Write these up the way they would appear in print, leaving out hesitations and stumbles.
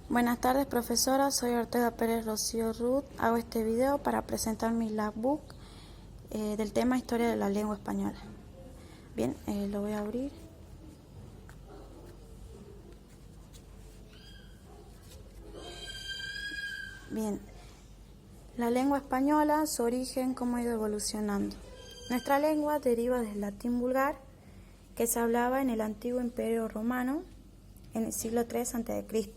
Buenas tardes, profesora. Soy Ortega Pérez Rocío Ruth. Hago este video para presentar mi labbook del tema Historia de la Lengua Española. Bien, lo voy a abrir. Bien, la lengua española, su origen, cómo ha ido evolucionando. Nuestra lengua deriva del latín vulgar, que se hablaba en el antiguo Imperio Romano en el siglo III a.C.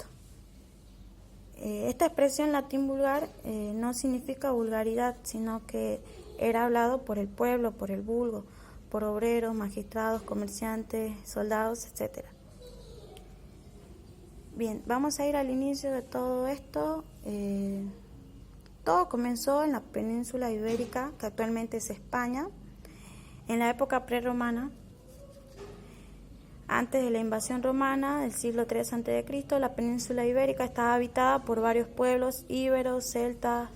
Esta expresión latín vulgar no significa vulgaridad, sino que era hablado por el pueblo, por el vulgo, por obreros, magistrados, comerciantes, soldados, etc. Bien, vamos a ir al inicio de todo esto. Todo comenzó en la península ibérica, que actualmente es España, en la época prerromana. Antes de la invasión romana del siglo III a.C., la península ibérica estaba habitada por varios pueblos íberos, celtas,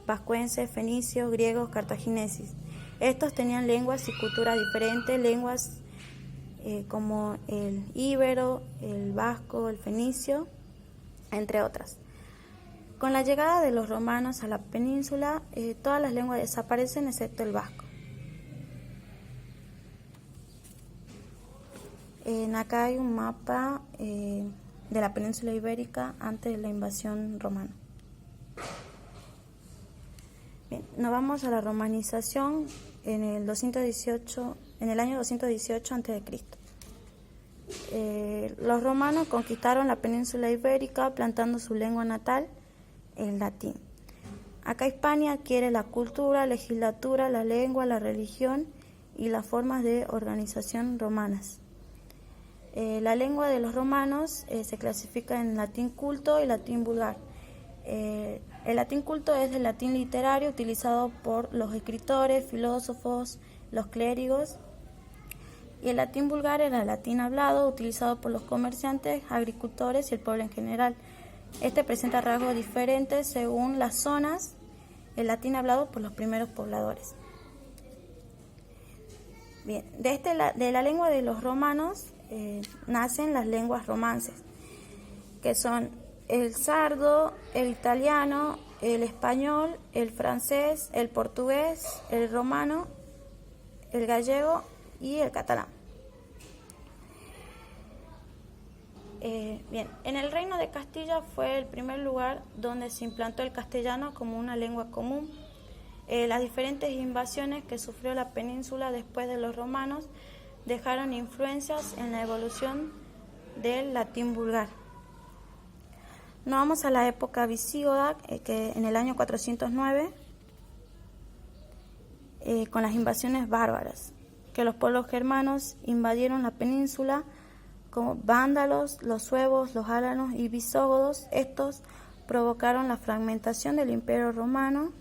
vascuenses, fenicios, griegos, cartagineses. Estos tenían lenguas y culturas diferentes, lenguas como el íbero, el vasco, el fenicio, entre otras. Con la llegada de los romanos a la península, todas las lenguas desaparecen excepto el vasco. Acá hay un mapa de la península ibérica antes de la invasión romana. Bien, nos vamos a la romanización en el año 218 a.C. Los romanos conquistaron la península ibérica plantando su lengua natal, el latín. Acá Hispania adquiere la cultura, legislatura, la lengua, la religión y las formas de organización romanas. La lengua de los romanos se clasifica en latín culto y latín vulgar. El latín culto es el latín literario utilizado por los escritores, filósofos, los clérigos, y el latín vulgar era el latín hablado utilizado por los comerciantes, agricultores y el pueblo en general. Este presenta rasgos diferentes según las zonas, el latín hablado por los primeros pobladores. Bien, de la lengua de los romanos nacen las lenguas romances, que son el sardo, el italiano, el español, el francés, el portugués, el romano, el gallego y el catalán. Bien, en el Reino de Castilla fue el primer lugar donde se implantó el castellano como una lengua común. Las diferentes invasiones que sufrió la península después de los romanos dejaron influencias en la evolución del latín vulgar. Nos vamos a la época visigoda, que en el año 409, con las invasiones bárbaras, que los pueblos germanos invadieron la península como vándalos, los suevos, los álanos y visigodos. Estos provocaron la fragmentación del Imperio Romano,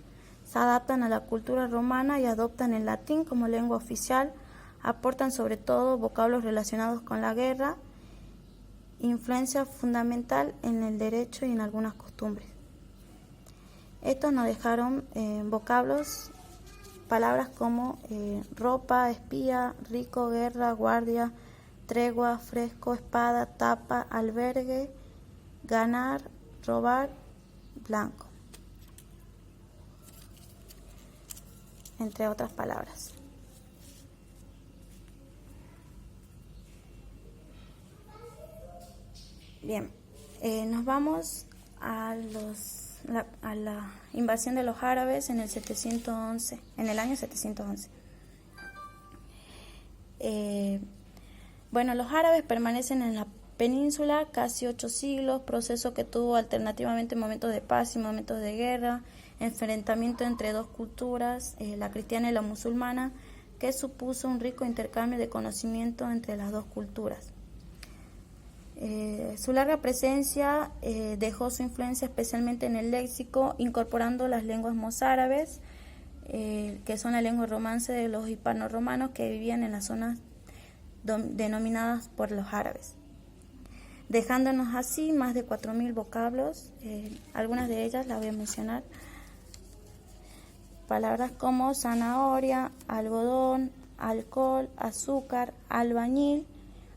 se adaptan a la cultura romana y adoptan el latín como lengua oficial, aportan sobre todo vocablos relacionados con la guerra, influencia fundamental en el derecho y en algunas costumbres. Estos nos dejaron vocablos, palabras como ropa, espía, rico, guerra, guardia, tregua, fresco, espada, tapa, albergue, ganar, robar, blanco, entre otras palabras. Bien, nos vamos a la invasión de los árabes en el año 711. Los árabes permanecen en la península casi 8 siglos, proceso que tuvo alternativamente momentos de paz y momentos de guerra, enfrentamiento entre dos culturas, la cristiana y la musulmana, que supuso un rico intercambio de conocimiento entre las dos culturas. Su larga presencia dejó su influencia especialmente en el léxico, incorporando las lenguas mozárabes, que son la lengua romance de los hispano-romanos que vivían en las zonas denominadas por los árabes, dejándonos así más de 4.000 vocablos. Algunas de ellas las voy a mencionar. Palabras como zanahoria, algodón, alcohol, azúcar, albañil,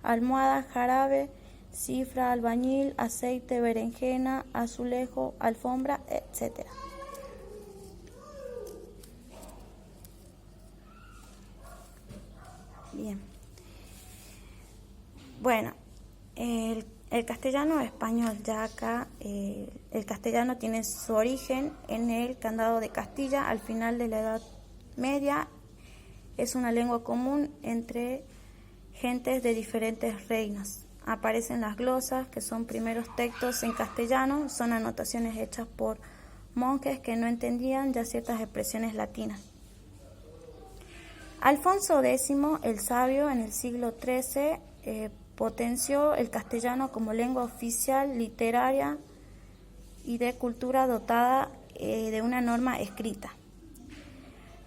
almohada, jarabe, cifra, albañil, aceite, berenjena, azulejo, alfombra, etc. Bien. Bueno, el castellano español, ya acá el castellano tiene su origen en el Condado de Castilla al final de la Edad Media. Es una lengua común entre gentes de diferentes reinos. Aparecen las glosas, que son primeros textos en castellano, son anotaciones hechas por monjes que no entendían ya ciertas expresiones latinas. Alfonso X, el Sabio, en el siglo XIII, potenció el castellano como lengua oficial, literaria y de cultura dotada de una norma escrita.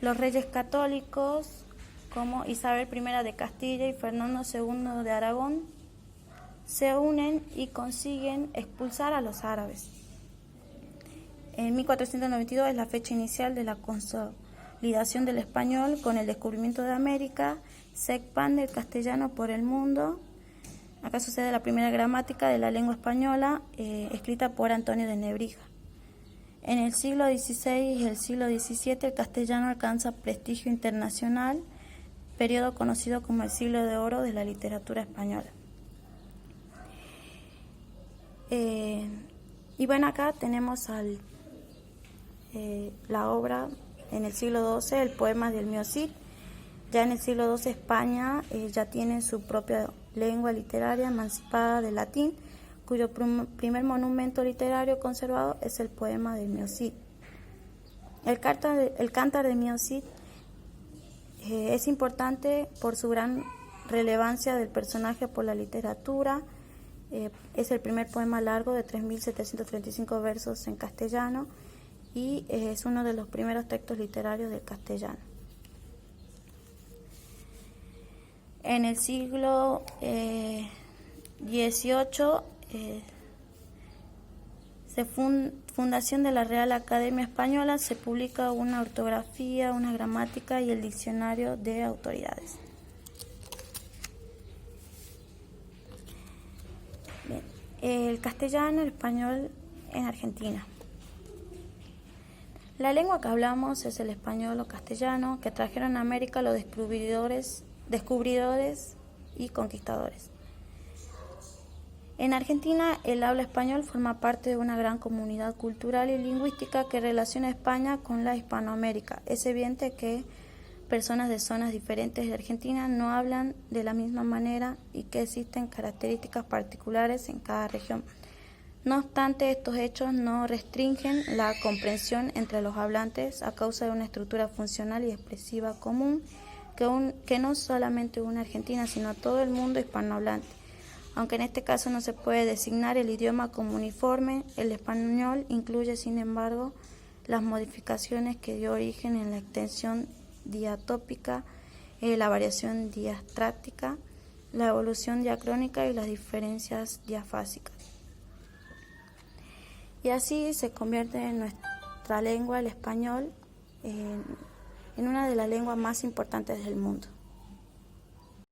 Los reyes católicos, como Isabel I de Castilla y Fernando II de Aragón, se unen y consiguen expulsar a los árabes. En 1492 es la fecha inicial de la consolidación del español. Con el descubrimiento de América se expande el castellano por el mundo. Acá sucede la primera gramática de la lengua española, escrita por Antonio de Nebrija. En el siglo XVI y el siglo XVII el castellano alcanza prestigio internacional, periodo conocido como el siglo de oro de la literatura española. Y bueno, acá tenemos la obra en el siglo XII, el poema del Mio Cid. Ya en el siglo XII España ya tiene su propia lengua literaria emancipada del latín, cuyo primer monumento literario conservado es el poema del Mio Cid. El Cántar de Mio Cid es importante por su gran relevancia del personaje por la literatura. Es el primer poema largo de 3.735 versos en castellano y es uno de los primeros textos literarios del castellano. En el siglo XVIII, fundación de la Real Academia Española, se publica una ortografía, una gramática y el diccionario de autoridades. Bien. El castellano, el español en Argentina. La lengua que hablamos es el español o castellano que trajeron a América los descubridores y conquistadores. En Argentina, el habla español forma parte de una gran comunidad cultural y lingüística que relaciona a España con la Hispanoamérica. Es evidente que personas de zonas diferentes de Argentina no hablan de la misma manera y que existen características particulares en cada región. No obstante, estos hechos no restringen la comprensión entre los hablantes a causa de una estructura funcional y expresiva común que no solamente une a Argentina, sino a todo el mundo hispanohablante. Aunque en este caso no se puede designar el idioma como uniforme, el español incluye, sin embargo, las modificaciones que dio origen en la extensión diatópica, la variación diastrática, la evolución diacrónica y las diferencias diafásicas. Y así se convierte en nuestra lengua, el español, en una de las lenguas más importantes del mundo.